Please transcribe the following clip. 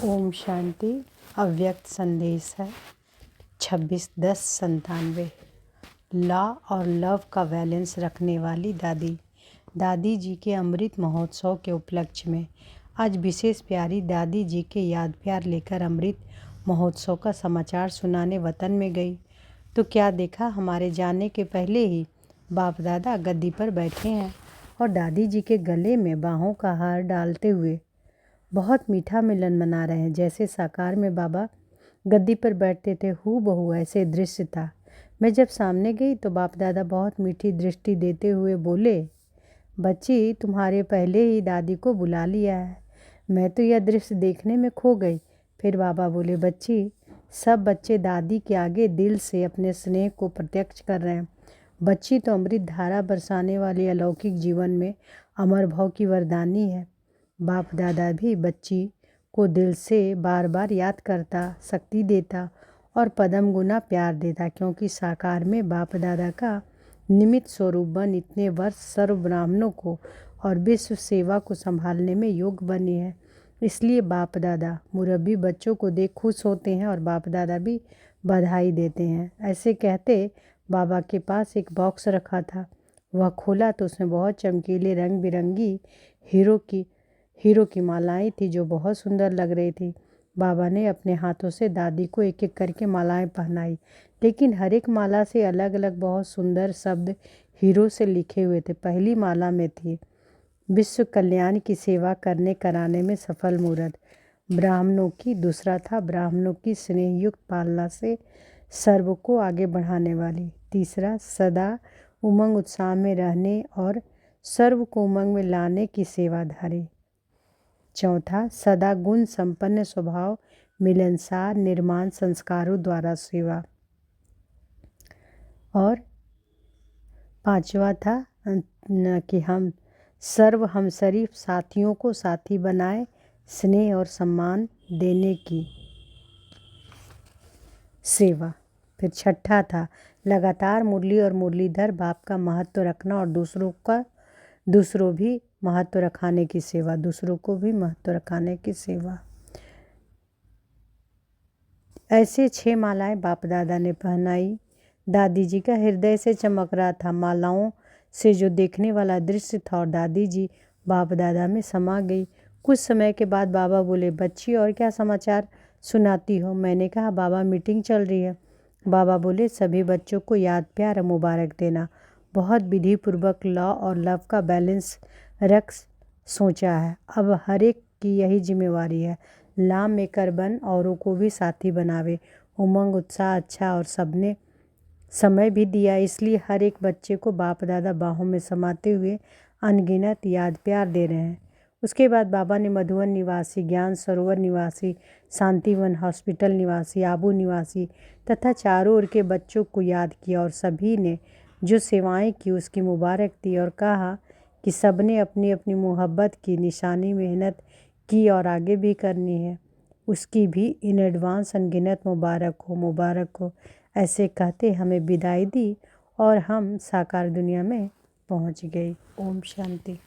ओम शांति। अव्यक्त संदेश है 26/10/97। लॉ और लव का बैलेंस रखने वाली दादी। दादी जी के अमृत महोत्सव के उपलक्ष्य में आज विशेष प्यारी दादी जी के याद प्यार लेकर अमृत महोत्सव का समाचार सुनाने वतन में गई तो क्या देखा, हमारे जाने के पहले ही बाप दादा गद्दी पर बैठे हैं और दादी जी के गले में बाहों का हार डालते हुए बहुत मीठा मिलन मना रहे हैं। जैसे साकार में बाबा गद्दी पर बैठते थे, हूबहू ऐसे दृश्य था। मैं जब सामने गई तो बाप दादा बहुत मीठी दृष्टि देते हुए बोले, बच्ची तुम्हारे पहले ही दादी को बुला लिया है। मैं तो यह दृश्य देखने में खो गई। फिर बाबा बोले, बच्ची सब बच्चे दादी के आगे दिल से अपने स्नेह को प्रत्यक्ष कर रहे हैं। बच्ची तो अमृत धारा बरसाने वाली अलौकिक जीवन में अमर भाव की वरदानी है। बाप दादा भी बच्ची को दिल से बार बार याद करता, शक्ति देता और पदम गुना प्यार देता, क्योंकि साकार में बाप दादा का निमित्त स्वरूप बन इतने वर्ष सर्व ब्राह्मणों को और विश्व सेवा को संभालने में योग्य बनी है। इसलिए बाप दादा मुरब्बी बच्चों को देख खुश होते हैं और बाप दादा भी बधाई देते हैं। ऐसे कहते बाबा के पास एक बॉक्स रखा था। वह खोला तो उसमें बहुत चमकीले रंग बिरंगी हीरो की मालाएं थी जो बहुत सुंदर लग रही थी। बाबा ने अपने हाथों से दादी को एक एक करके मालाएं पहनाई, लेकिन हर एक माला से अलग अलग बहुत सुंदर शब्द हीरो से लिखे हुए थे। पहली माला में थी, विश्व कल्याण की सेवा करने कराने में सफल मुहूर्त ब्राह्मणों की। दूसरा था, ब्राह्मणों की स्नेहयुक्त पालना से सर्व को आगे बढ़ाने वाली। तीसरा, सदा उमंग उत्साह में रहने और सर्व को उमंग में लाने की सेवाधारी। चौथा, सदा गुण संपन्न स्वभाव मिलनसार निर्माण संस्कारों द्वारा सेवा। और पांचवा था कि हम शरीफ साथियों को साथी बनाए स्नेह और सम्मान देने की सेवा। फिर छठा था, लगातार मुरली और मुरलीधर बाप का महत्व रखना और दूसरों भी महत्व रखाने की सेवा, दूसरों को भी महत्व रखाने की सेवा। ऐसे 6 मालाएं बाप दादा ने पहनाई। दादी जी का हृदय से चमक रहा था। मालाओं से जो देखने वाला दृश्य था और दादी जी बाप दादा में समा गई। कुछ समय के बाद बाबा बोले, बच्ची और क्या समाचार सुनाती हो? मैंने कहा, बाबा मीटिंग चल रही है। बाबा बोले, सभी बच्चों को याद प्यार मुबारक देना। बहुत विधि पूर्वक लॉ और लव का बैलेंस रख सोचा है। अब हर एक की यही जिम्मेवारी है, लॉ मेकर बन औरों को भी साथी बनावे। उमंग उत्साह अच्छा और सबने समय भी दिया, इसलिए हर एक बच्चे को बाप दादा बाहों में समाते हुए अनगिनत याद प्यार दे रहे हैं। उसके बाद बाबा ने मधुवन निवासी, ज्ञान सरोवर निवासी, शांतिवन हॉस्पिटल निवासी, आबू निवासी तथा चारों ओर के बच्चों को याद किया और सभी ने जो सेवाएं की उसकी मुबारक दी और कहा कि सबने अपनी अपनी मोहब्बत की निशानी मेहनत की और आगे भी करनी है, उसकी भी इन एडवांस अनगिनत मुबारक हो। ऐसे कहते हमें विदाई दी और हम साकार दुनिया में पहुंच गए। ओम शांति।